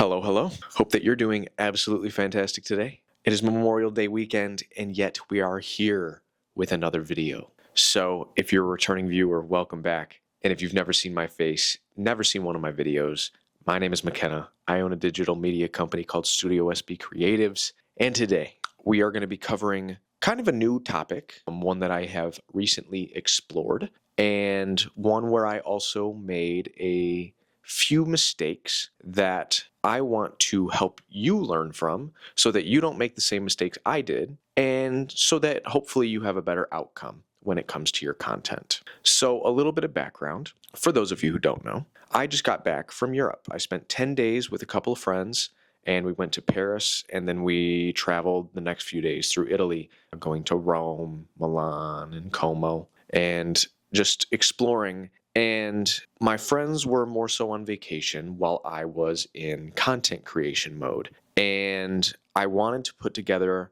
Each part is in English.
Hello, hello. Hope that you're doing absolutely fantastic today. It is Memorial Day weekend, and yet we are here with another video. So, if you're a returning viewer, welcome back. And if you've never seen my face, never seen one of my videos, my name is McKenna. I own a digital media company called Studio SB Creatives, and today we are going to be covering kind of a new topic, one that I have recently explored, and one where I also made a few mistakes that I want to help you learn from so that you don't make the same mistakes I did, and so that hopefully you have a better outcome when it comes to your content. So, a little bit of background for those of you who don't know. I just got back from Europe. I spent 10 days with a couple of friends, and we went to Paris, and then we traveled the next few days through Italy, going to Rome, Milan, and Como, and just exploring. And my friends were more so on vacation while I was in content creation mode. And I wanted to put together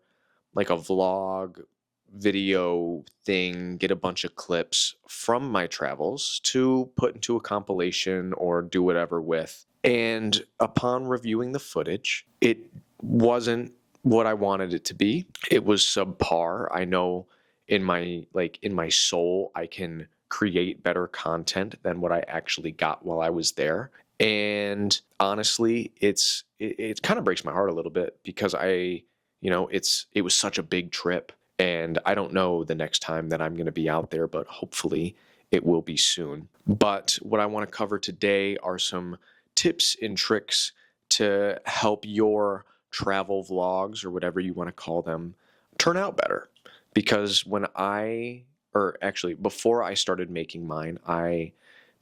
like a vlog video thing, get a bunch of clips from my travels to put into a compilation or do whatever with. And upon reviewing the footage, it wasn't what I wanted it to be. It was subpar. I know in my soul I can create better content than what I actually got while I was there. And honestly, it kind of breaks my heart a little bit because it was such a big trip, and I don't know the next time that I'm going to be out there, but hopefully it will be soon. But what I want to cover today are some tips and tricks to help your travel vlogs, or whatever you want to call them, turn out better. Because before I started making mine, I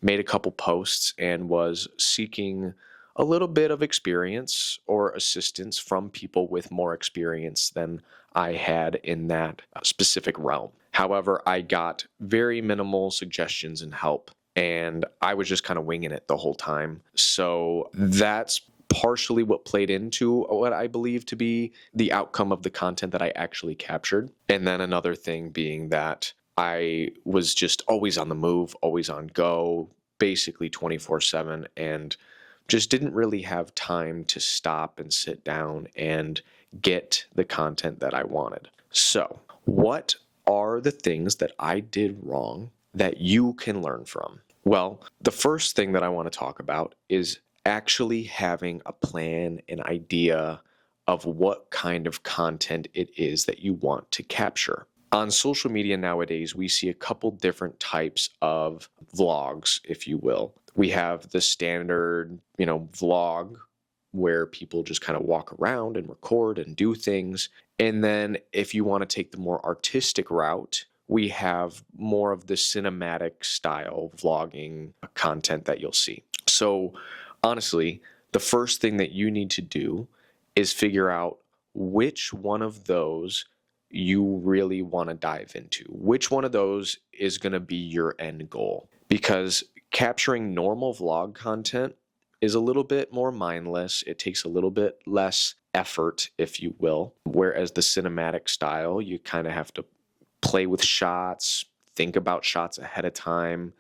made a couple posts and was seeking a little bit of experience or assistance from people with more experience than I had in that specific realm. However, I got very minimal suggestions and help, and I was just kind of winging it the whole time. So that's partially what played into what I believe to be the outcome of the content that I actually captured. And then another thing being that I was just always on the move, always on go, basically 24/7, and just didn't really have time to stop and sit down and get the content that I wanted. So, what are the things that I did wrong that you can learn from? Well, the first thing that I want to talk about is actually having a plan, an idea of what kind of content it is that you want to capture. On social media nowadays, we see a couple different types of vlogs, if you will. We have the standard, vlog where people just kind of walk around and record and do things. And then if you want to take the more artistic route, we have more of the cinematic style vlogging content that you'll see. So honestly, the first thing that you need to do is figure out which one of those you really want to dive into. Which one of those is going to be your end goal? Because capturing normal vlog content is a little bit more mindless. It takes a little bit less effort, if you will. Whereas the cinematic style, you kind of have to play with shots, think about shots ahead of time,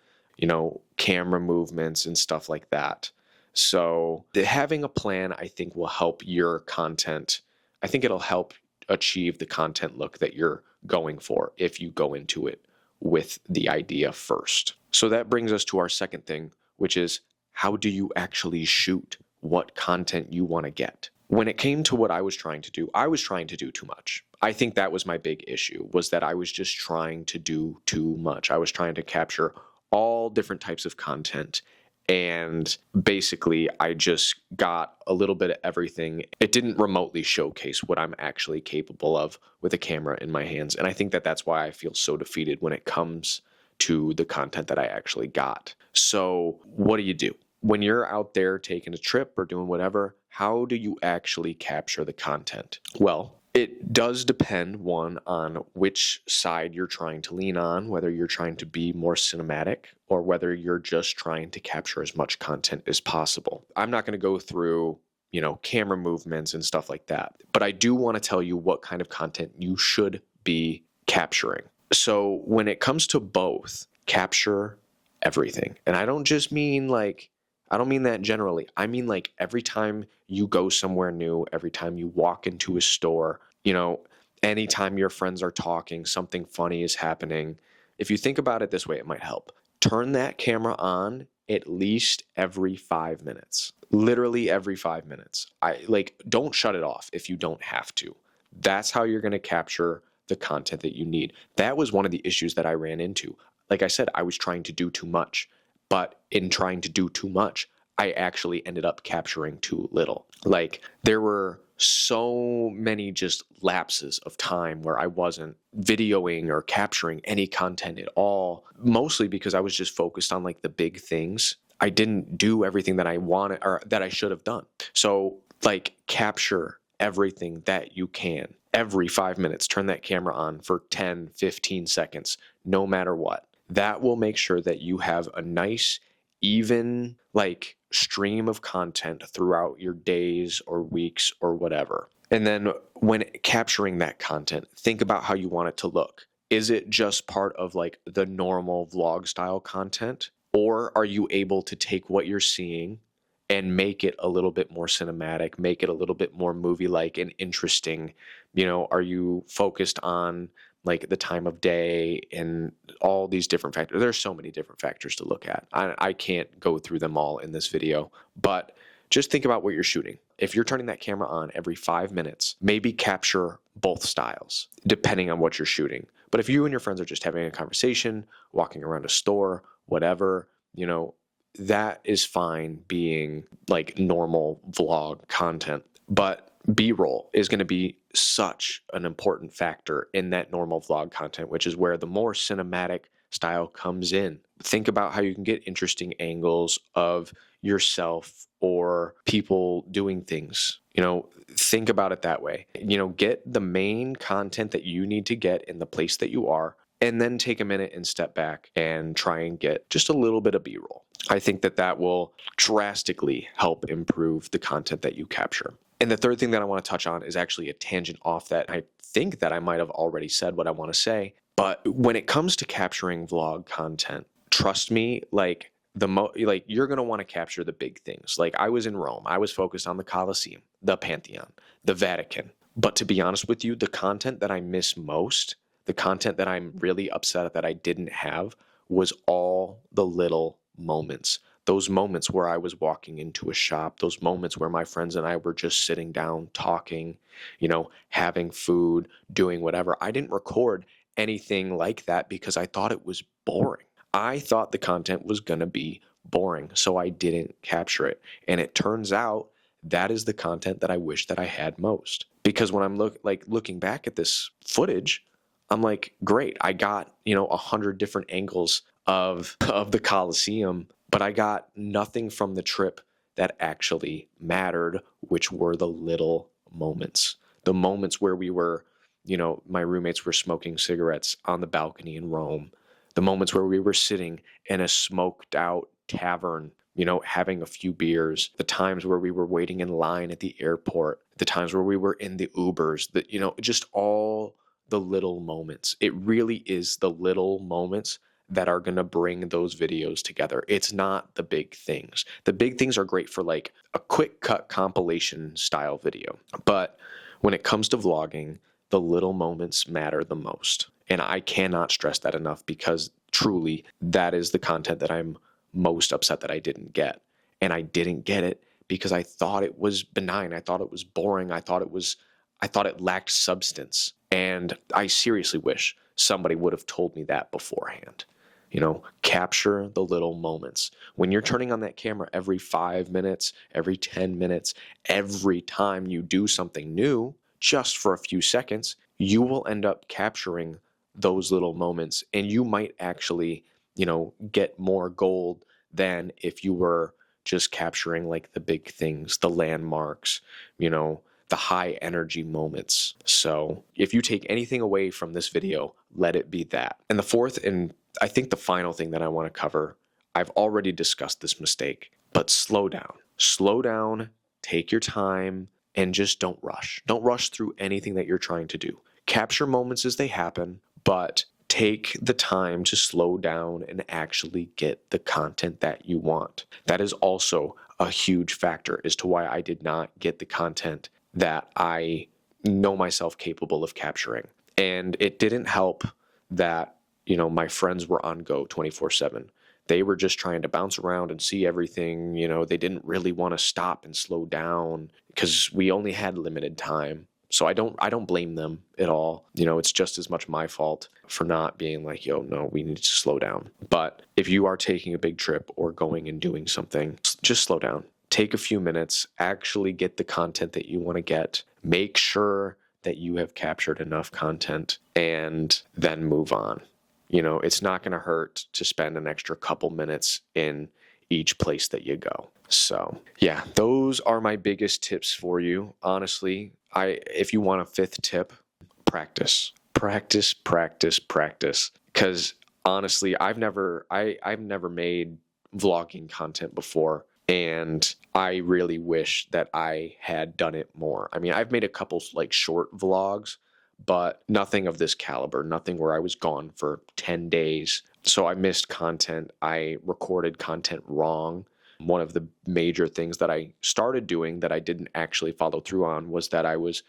camera movements and stuff like that. So having a plan, I think, will help your content. I think it'll help achieve the content look that you're going for if you go into it with the idea first. So that brings us to our second thing, which is how do you actually shoot what content you want to get? When it came to what I was trying to do, I was trying to do too much. I think that was my big issue, was that I was just trying to do too much. I was trying to capture all different types of content, and basically I just got a little bit of everything. It didn't remotely showcase what I'm actually capable of with a camera in my hands. And I think that that's why I feel so defeated when it comes to the content that I actually got. So what do? When you're out there taking a trip or doing whatever, how do you actually capture the content? Well, it does depend, one, on which side you're trying to lean on, whether you're trying to be more cinematic or whether you're just trying to capture as much content as possible. I'm not going to go through, camera movements and stuff like that, but I do want to tell you what kind of content you should be capturing. So when it comes to both, capture everything. And I don't just mean like I don't mean that generally. I mean like every time you go somewhere new, every time you walk into a store, anytime your friends are talking, something funny is happening. If you think about it this way, it might help. Turn that camera on at least every 5 minutes. Literally every 5 minutes. Don't shut it off if you don't have to. That's how you're going to capture the content that you need. That was one of the issues that I ran into. Like I said, I was trying to do too much, but in trying to do too much, I actually ended up capturing too little. Like there were so many just lapses of time where I wasn't videoing or capturing any content at all, mostly because I was just focused on like the big things. I didn't do everything that I wanted or that I should have done. So like capture everything that you can. Every 5 minutes, turn that camera on for 10, 15 seconds, no matter what. That will make sure that you have a nice, even like stream of content throughout your days or weeks or whatever. And then when capturing that content, think about how you want it to look. Is it just part of like the normal vlog style content? Or are you able to take what you're seeing and make it a little bit more cinematic, make it a little bit more movie-like and interesting? Are you focused on like the time of day and all these different factors? There's so many different factors to look at. I can't go through them all in this video, but just think about what you're shooting. If you're turning that camera on every 5 minutes, maybe capture both styles, depending on what you're shooting. But if you and your friends are just having a conversation, walking around a store, whatever, that is fine being like normal vlog content. But B-roll is going to be such an important factor in that normal vlog content, which is where the more cinematic style comes in. Think about how you can get interesting angles of yourself or people doing things. Think about it that way. Get the main content that you need to get in the place that you are, and then take a minute and step back and try and get just a little bit of B-roll. I think that will drastically help improve the content that you capture. And the third thing that I want to touch on is actually a tangent off that. I think that I might have already said what I want to say, but when it comes to capturing vlog content, trust me, you're going to want to capture the big things. Like I was in Rome, I was focused on the Colosseum, the Pantheon, the Vatican. But to be honest with you, the content that I miss most, the content that I'm really upset that I didn't have, was all the little moments. Those moments where I was walking into a shop, those moments where my friends and I were just sitting down, talking, having food, doing whatever. I didn't record anything like that because I thought it was boring. I thought the content was going to be boring, so I didn't capture it. And it turns out that is the content that I wish that I had most. Because when I'm looking back at this footage, I'm like, great, I got, 100 different angles of the Colosseum, but I got nothing from the trip that actually mattered, which were the little moments. The moments where we were, my roommates were smoking cigarettes on the balcony in Rome. The moments where we were sitting in a smoked out tavern, having a few beers. The times where we were waiting in line at the airport. The times where we were in the Ubers. Just all the little moments. It really is the little moments that are going to bring those videos together. It's not the big things. The big things are great for like a quick cut compilation style video. But when it comes to vlogging, the little moments matter the most. And I cannot stress that enough, because truly that is the content that I'm most upset that I didn't get. And I didn't get it because I thought it was benign. I thought it was boring. I thought it lacked substance. And I seriously wish somebody would have told me that beforehand. Capture the little moments. When you're turning on that camera every 5 minutes, every 10 minutes, every time you do something new, just for a few seconds, you will end up capturing those little moments. And you might actually, get more gold than if you were just capturing like the big things, the landmarks, the high energy moments. So if you take anything away from this video, let it be that. And the fourth, and I think the final thing that I want to cover, I've already discussed this mistake, but slow down. Slow down, take your time, and just don't rush. Don't rush through anything that you're trying to do. Capture moments as they happen, but Take the time to slow down and actually get the content that you want. That is also a huge factor as to why I did not get the content that I know myself capable of capturing. And it didn't help that, my friends were on go 24/7. They were just trying to bounce around and see everything. They didn't really want to stop and slow down because we only had limited time. So I don't blame them at all. It's just as much my fault for not being like, yo, no, we need to slow down. But if you are taking a big trip or going and doing something, just slow down. Take a few minutes, actually get the content that you want to get. Make sure that you have captured enough content and then move on. It's not going to hurt to spend an extra couple minutes in each place that you go. So yeah, those are my biggest tips for you. Honestly, if you want a fifth tip, practice. Practice, practice, practice. Because honestly, I've never made vlogging content before, and I really wish that I had done it more. I mean, I've made a couple like short vlogs, but nothing of this caliber, nothing where I was gone for 10 days. So I missed content. I recorded content wrong. One of the major things that I started doing that I didn't actually follow through on was that I was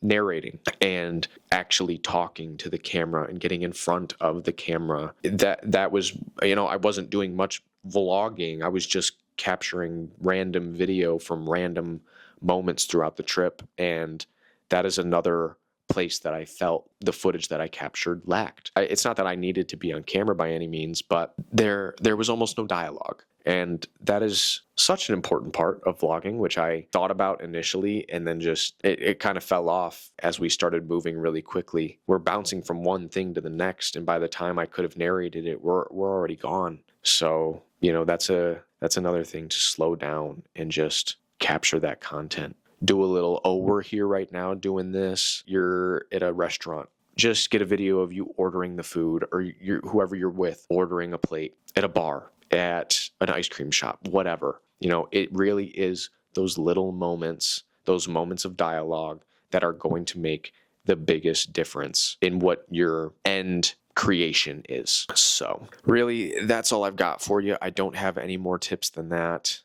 narrating and actually talking to the camera and getting in front of the camera. That was, I wasn't doing much vlogging. I was just capturing random video from random moments throughout the trip. And that is another place that I felt the footage that I captured lacked. It's not that I needed to be on camera by any means, but there was almost no dialogue. And that is such an important part of vlogging, which I thought about initially, and then just it kind of fell off as we started moving really quickly. We're bouncing from one thing to the next, and by the time I could have narrated it, we're already gone. So, that's another thing, to slow down and just capture that content. Do a little, we're here right now doing this. You're at a restaurant. Just get a video of you ordering the food, or whoever you're with ordering a plate at a bar, at an ice cream shop, whatever. It really is those little moments, those moments of dialogue that are going to make the biggest difference in what your end creation is. So really, that's all I've got for you. I don't have any more tips than that.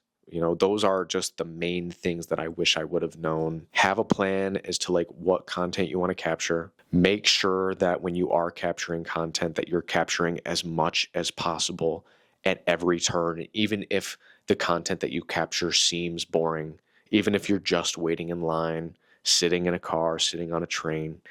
Those are just the main things that I wish I would have known. Have a plan as to like what content you want to capture. Make sure that when you are capturing content that you're capturing as much as possible at every turn, even if the content that you capture seems boring, even if you're just waiting in line, sitting in a car, sitting on a train,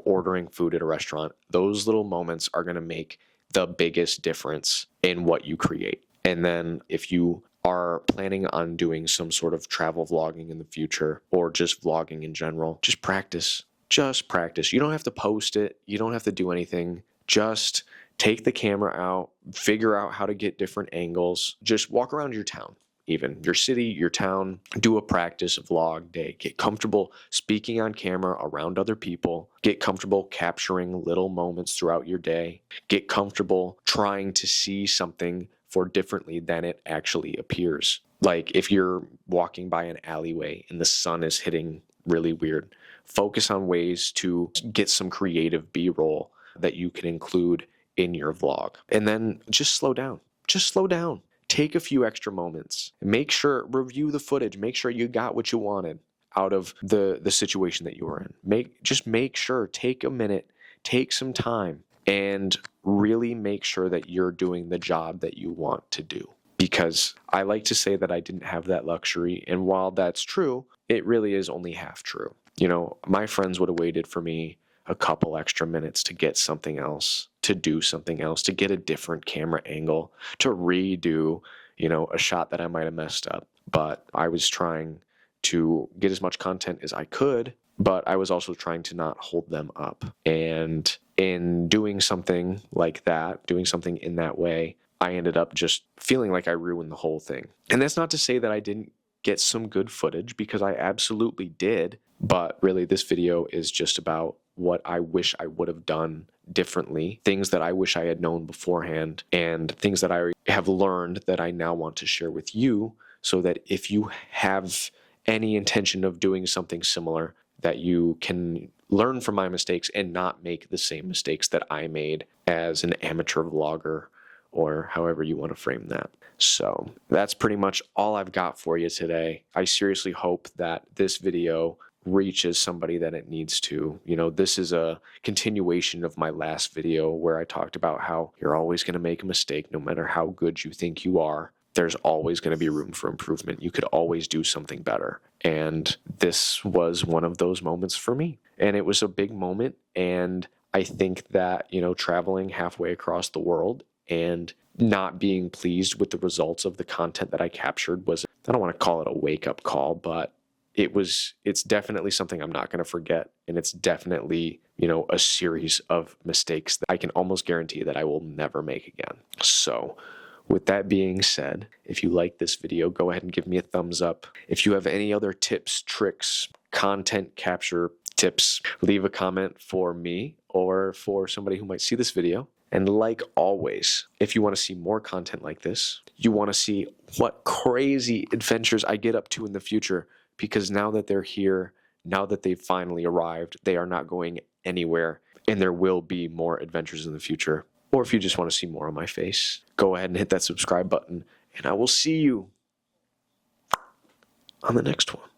ordering food at a restaurant. Those little moments are going to make the biggest difference in what you create. And then if you are planning on doing some sort of travel vlogging in the future, or just vlogging in general, just practice. Just practice. You don't have to post it. You don't have to do anything. Just take the camera out, figure out how to get different angles. Just walk around your town, even your city, your town, do a practice vlog day. Get comfortable speaking on camera around other people. Get comfortable capturing little moments throughout your day. Get comfortable trying to see something for differently than it actually appears. Like if you're walking by an alleyway and the sun is hitting really weird, focus on ways to get some creative B-roll that you can include in your vlog. And then just slow down. Just slow down. Take a few extra moments. Review the footage. Make sure you got what you wanted out of the situation that you were in. Make sure, take a minute, take some time, and really make sure that you're doing the job that you want to do. Because I like to say that I didn't have that luxury, and while that's true, it really is only half true. My friends would have waited for me a couple extra minutes to get something else, to do something else, to get a different camera angle, to redo, a shot that I might have messed up. But I was trying to get as much content as I could, but I was also trying to not hold them up. And in doing something like that, doing something in that way, I ended up just feeling like I ruined the whole thing. And that's not to say that I didn't get some good footage, because I absolutely did. But really, this video is just about what I wish I would have done differently, things that I wish I had known beforehand, and things that I have learned that I now want to share with you, so that if you have any intention of doing something similar, that you can learn from my mistakes and not make the same mistakes that I made as an amateur vlogger, or however you want to frame that. So that's pretty much all I've got for you today. I seriously hope that this video reaches somebody that it needs to. You know, this is a continuation of my last video where I talked about how you're always going to make a mistake no matter how good you think you are. There's always going to be room for improvement. You could always do something better. And this was one of those moments for me. And it was a big moment. And I think that, you know, traveling halfway across the world and not being pleased with the results of the content that I captured was, I don't want to call it a wake-up call, but it's definitely something I'm not going to forget. And it's definitely, you know, a series of mistakes that I can almost guarantee that I will never make again. So with that being said, if you like this video, go ahead and give me a thumbs up. If you have any other tips, tricks, content capture tips, leave a comment for me or for somebody who might see this video. And like always, if you want to see more content like this, you want to see what crazy adventures I get up to in the future, because now that they're here, now that they've finally arrived, they are not going anywhere, and there will be more adventures in the future. Or if you just want to see more of my face, go ahead and hit that subscribe button, and I will see you on the next one.